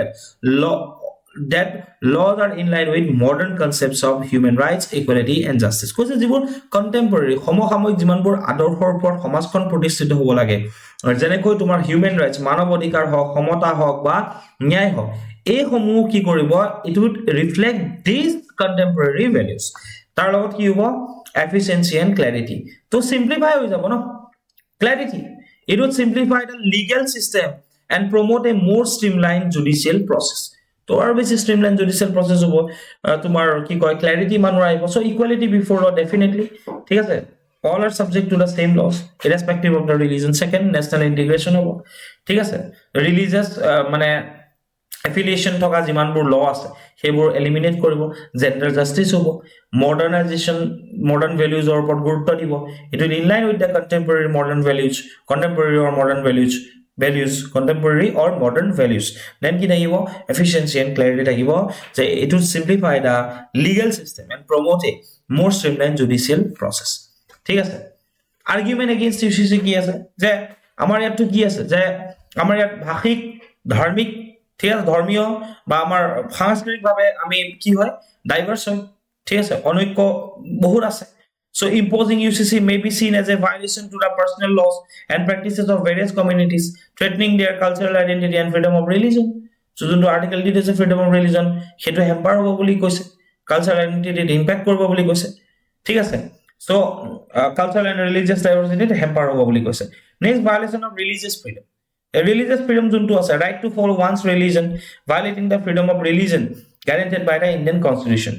that laws are in line with modern concepts of human rights equality and justice কৈছে যিবোৰ contemporary সমসাময়িক যিমানবোৰ আদৰ্শৰ ওপৰত সমাজখন প্ৰতিষ্ঠিত হ'ব লাগে যেনেকৈ তোমাৰ হিউম্যান ৰাইটস মানৱ অধিকাৰ হওক সমতা হওক বা ন্যায় হওক এই সমূহ কি কৰিব it would reflect these contemporary values তাৰ লগত কি হ'ব efficiency and clarity তো simplify হৈ যাব ন clarity it would simplify the legal system and promote a more streamlined judicial process তো আৰু বেছি streamlined judicial process হ'ব তোমাৰ কি কয় clarity মানুহ আহিব so equality before law definitely ঠিক আছে all are subject to the same laws irrespective of the religion second national integration হ'ব ঠিক আছে religious মানে affiliation থকা যিমানবোৰ ল আছে সেইবোৰ এলিমিনেট কৰিব জেন্ডাৰ জাস্টিস হ'ব মডাৰ্নাইজেশন মডাৰ্ন ভ্যালুজৰ ওপৰত গুৰুত্ব দিব it will in line with the contemporary modern values contemporary or modern values contemporary or modern values then কি থাকিব efficiency and clarity থাকিব যে it will simplify the legal system and promote a more streamlined judicial process ঠিক আছে argument against UCC কি আছে যে আমাৰ ইয়াত কি আছে যে আমাৰ ইয়াত ভাষিক ধাৰ্মিক ঠিক আছে ধৰ্মীয় বা আমাৰ সাংস্কৃতিকভাৱে আমি কি হয় ডাইভাৰ্স হয় ঠিক আছে অনৈক্য বহুত আছে so imposing UCC may be seen as a violation to the personal laws and practices of various communities threatening their cultural identity and freedom of religion so যোনটো article it is a freedom of religion হেতু hamper হ'ব বুলি কৈছে cultural identity impact কৰিব বুলি কৈছে ঠিক আছে so cultural and religious diversity hamper হ'ব বুলি কৈছে next violation of religious freedom a religious freedom juntu ase right to follow one's religion violating the freedom of religion guaranteed by the Indian constitution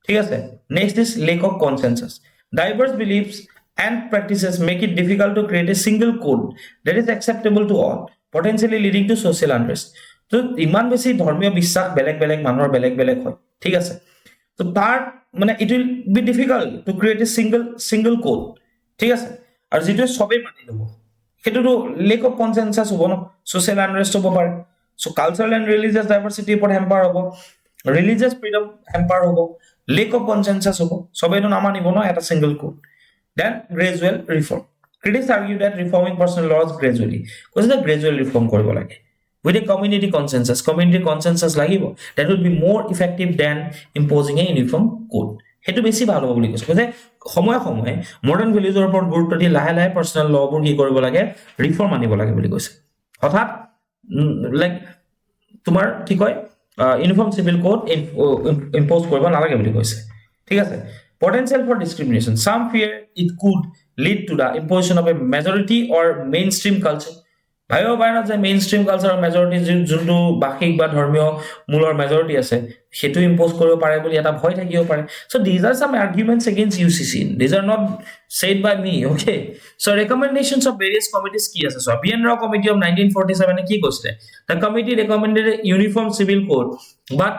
ঠিক আছে next is lack of consensus diverse beliefs and practices make it difficult to create a single code that is acceptable to all potentially leading to social unrest so iman beshi dharmiyo বিশ্বাস বেলেগ বেলেগ মানুহৰ বেলেগ বেলেগ হয় ঠিক আছে so তাৰ মানে it will be difficult to create a single code ঠিক আছে আৰু যেটো সবে মানি লব হেতুটো lack of consensus হ'ব ন social unrest হ'ব পাৰে so cultural and religious diversity ওপৰত হেম্পাৰ হ'ব religious freedom হেম্পাৰ হ'ব lack of consensus হ'ব সবেটো নামানিব ন এটা single code then gradual reform critics argue that reforming personal laws gradually because the gradual reform কৰিব লাগে with a community consensus লাগিব that will be more effective than imposing a uniform code হেতু বেছি ভাল হ'ব বুলি কৈছে যে সময় মডাৰ্ন ভ্যালুজৰ ওপৰত গুৰুত্ব দি লাহে লাহে পাৰ্সোনাল লবোৰ কি কৰিব লাগে ৰিফৰ্ম আনিব লাগে বুলি কৈছে অৰ্থাৎ লাইক তোমাৰ কি কয় ইউনিফৰ্ম সিভিল কোড ইম্পোজ কৰিব নালাগে বুলি কৈছে ঠিক আছে potential for discrimination some fear it could lead to the imposition of a majority or mainstream culture ভাইও বাইনা যে মেইনষ্ট্ৰীম কালচাৰৰ মেজৰিটি যোনটো বাহিক বা ধৰ্মীয় মূলৰ মেজৰিটি আছে হেতু ইম্পোজ কৰিব পাৰে বুলি এটা ভয় থাকিব পাৰে so these are some arguments against UCC these are not said by me okay so recommendations of various committees কি আছে so BN Rao committee of 1947 এ কি কৈছে the committee recommended a uniform civil code but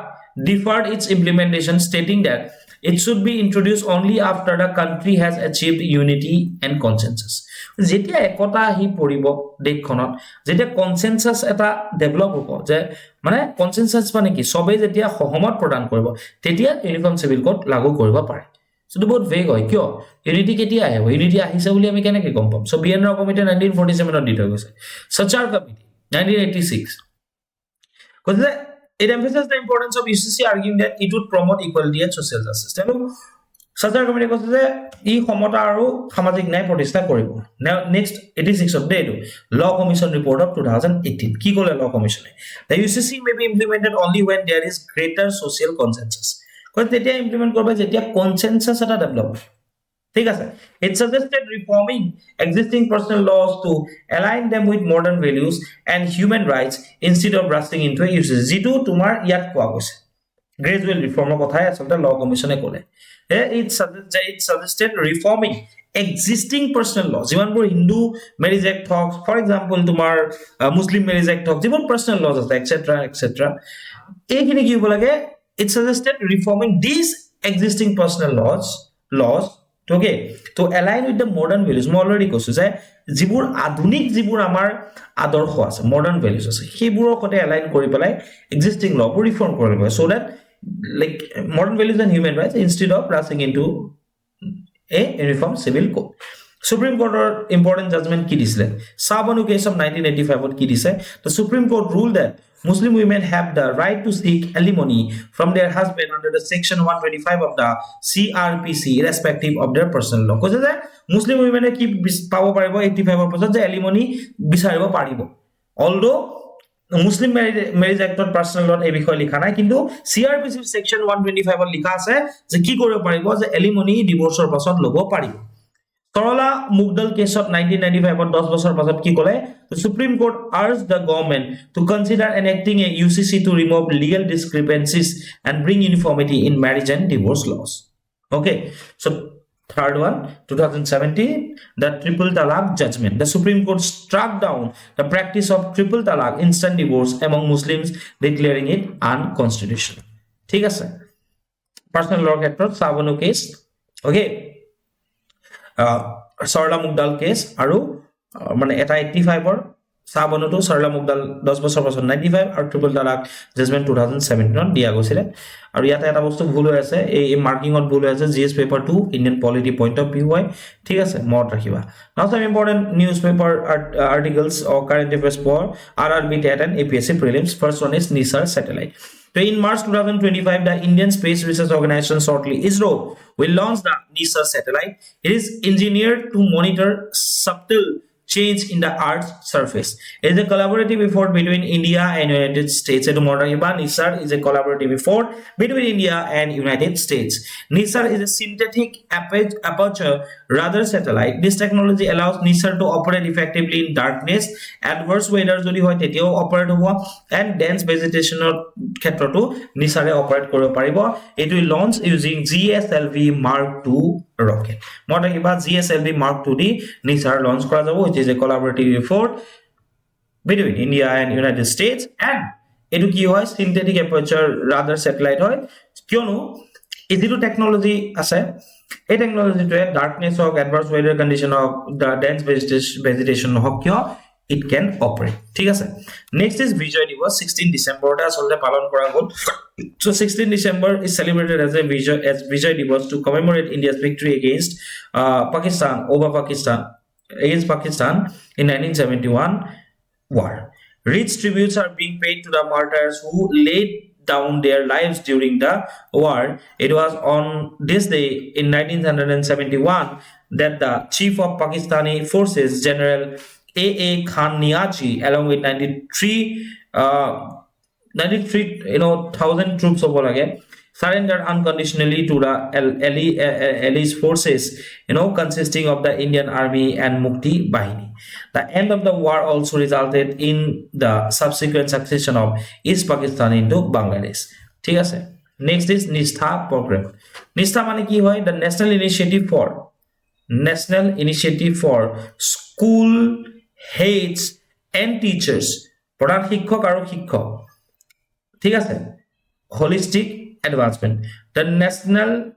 deferred its implementation, stating that it should be introduced only after the country has achieved unity and consensus. যেতিয়া একতা আহি পৰিব দেশখনত, যেতিয়া consensus এটা develop হ'ব, যে মানে কনসেনসাস মানে কি সবে যেতিয়া সহমত প্ৰদান কৰিব, তেতিয়া ইউনিফৰ্ম সিভিল কোড লাগু কৰিব পাৰে। সেটো বহুত ভেগ হয়, কিয় ইউনিটি কেতিয়া আহিব, ইউনিটি আহিছে বুলি আমি কেনেকৈ গম পাম? সো বিএন ৰাও কমিটি 1947 দি থৈ গৈছে, সচাৰ কমিটি 1986 কৈছে যে it emphasizes the importance of UCC, arguing that it would promote equality and social justice. তেনো সচাৰ কমিটি কৈছে যে ই সমতা আৰু সামাজিক ন্যায় প্ৰতিষ্ঠা কৰিব। নাও নেক্সট 86 অফ ডে ল কমিশন ৰিপোৰ্ট অফ 2018 কি ক'লে ল কমিশনে? The UCC may be implemented only when there is greater social consensus. কৈছে তেতিয়া ইমপ্লিমেন্ট কৰিব যেতিয়া কনসেনসাস এটা ডেভেলপ। ঠিক আছে, it suggested reforming existing personal laws to align them with modern values and human rights instead of rushing into a UCC, যেটো তোমাৰ ইয়াত কোৱা গৈছে গ্ৰেজুৱেল ৰিফৰ্মৰ কথাই আচলতে ল কমিশনে ক'লে। it suggested reforming existing personal laws, যিমানবোৰ হিন্দু মেৰিজ এক্ট হওক, ফৰ এক্সাম্পল তোমাৰ মুছলিম মেৰিজ এক্ট হওক, যিমান পাৰ্সোনাল লজ আছে এটসেট্ৰা এটসেট্ৰা, এইখিনি কি হ'ব লাগে? it suggested reforming these existing personal laws okay to align with the modern values. মই অলৰেডি কৈছো যে যিবোৰ আধুনিক যিবোৰ আমাৰ আদৰ্শ আছে, মডাৰ্ন ভ্যালুজ আছে, সেইবোৰৰ সৈতে এলাইন কৰি পেলাই এক্সিস্টিং লবোৰ ৰিফৰ্ম কৰিব লাগে, so that like modern values and human rights instead of rushing into a uniform civil code. Supreme Court important judgment ki disle Sabanu case of 1985 ki dise, the Supreme Court ruled that Muslim women have the right to seek alimony from their husband under the section 125 of the CRPC irrespective of their personal law. Koise je Muslim women ki pabo paribo 85 pasot je alimony bisaribo paribo, although Muslim marriage act of personal law ei bishoy likha nai, kintu CRPC section 125 or likha ase je ki koribo paribo je alimony divorce or pasot lobo paribo. Sorala Mugdal case of 1995 or 10 বছৰ পাছত কি ক'লে? The Supreme Court urged the government to consider enacting a UCC to remove legal discrepancies and bring uniformity in marriage and divorce laws. Okay, so third one, 2017, the triple talaq judgment. The Supreme Court struck down the practice of triple talaq, instant divorce, among Muslims, declaring it unconstitutional. ঠিক আছে, personal law ক্ষেত্ৰত Savanu case, okay, Sarla Mugdal case আৰু মানে এটা 85 ৰ সাবনটো Sarla Mugdal 10 বছৰ পাছত 95 আৰু ট্ৰিপল তালাক জাজমেন্ট 2017 দিয়া গৈছিল। আৰু ইয়াতে এটা বস্তু ভুল হৈ আছে, এই মাৰ্কিংত ভুল হৈ আছে, GS paper 2 Indian polity point of view হয়, ঠিক আছে, মনত ৰাখিবা। Now some important newspaper articles or current affairs for RRB TET and APSC prelims. First one is NISAR satellite. So in March 2025, the Indian Space Research Organization, shortly ISRO, will launch the NISAR satellite. It is engineered to monitor subtle change in the Earth's surface. It is a collaborative effort between India and United States. NISAR is a collaborative effort between India and United States. NISAR is a synthetic aperture radar satellite. This technology allows NISAR to operate effectively in darkness, adverse weather jodi hoy tetio operate hobo, and dense vegetation khetroto NISAR operate koribo paribo. It will launch using GSLV Mark II rocket. Mota kiba GSLV Mark II di NISAR launch kora jabo, which is a collaborative effort between India and United States. And etu ki hoy synthetic aperture radar satellite hoy, kyono etu technology ase, এই technology to darkness or adverse weather condition of the dense vegetation hok kyo it can operate, ঠিক আছে। next is Vijay Diwas, 16 December ta asolte palon kora gol। So 16 December is celebrated as Vijay Diwas to commemorate India's victory against Pakistan in 1971 war. Rich tributes are being paid to the martyrs who laid down their lives during the war. It was on this day in 1971 that the chief of Pakistani forces, General A.A. Khan Niachi, along with 93,000 troops of Bolage, surrendered unconditionally to the Allies forces, consisting of the Indian Army and Mukti Bahini. The end of the war also resulted in the subsequent succession of East Pakistan into Bangladesh. ঠিক আছে। Next is Nistha program. Nistha মানে কি হয়? The National Initiative for School Heads and Teachers, প্ৰধান শিক্ষক আৰু শিক্ষক, ঠিক আছে, holistic advancement. The national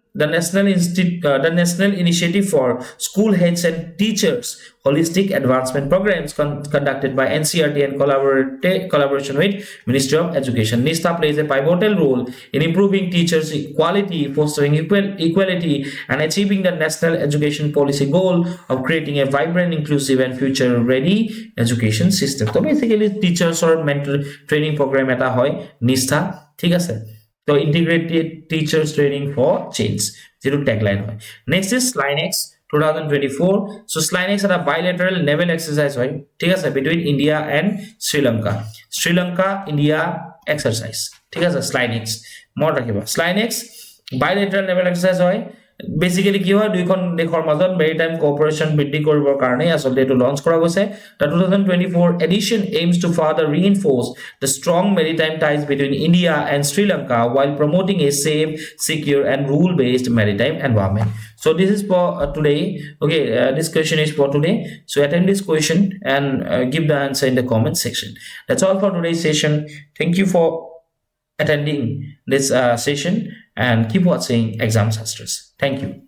initiative for school heads and teachers holistic advancement programs conducted by NCRT and collaboration with Ministry of Education. NISTA plays a pivotal role in improving teachers' equality, fostering equality, and achieving the national education policy goal of creating a vibrant, inclusive, and future-ready education system. So basically, teachers or mentor training program eta hoy NISTA. ঠিক আছে তো integrated teachers training for change যেটো tagline হয় next is SLINEX 2024 so SLINEX is a bilateral naval exercise হয় ঠিক আছে between India and Sri Lanka India exercise ঠিক আছে SLINEX মনত ৰাখিবা SLINEX bilateral naval exercise হয় basically কি হয় দুইখন দেশৰ মাজত maritime cooperation বৃদ্ধি কৰিবৰ কাৰণে আসলে এটো লঞ্চ কৰা গৈছে the 2024 edition aims to further reinforce the strong maritime ties between India and Sri Lanka while promoting a safe secure and rule based maritime environment so this is for today okay this question is for today so attend this question and give the answer in the comment section that's all for today's session thank you for attending this session and keep watching Exam Shastraz. Thank you.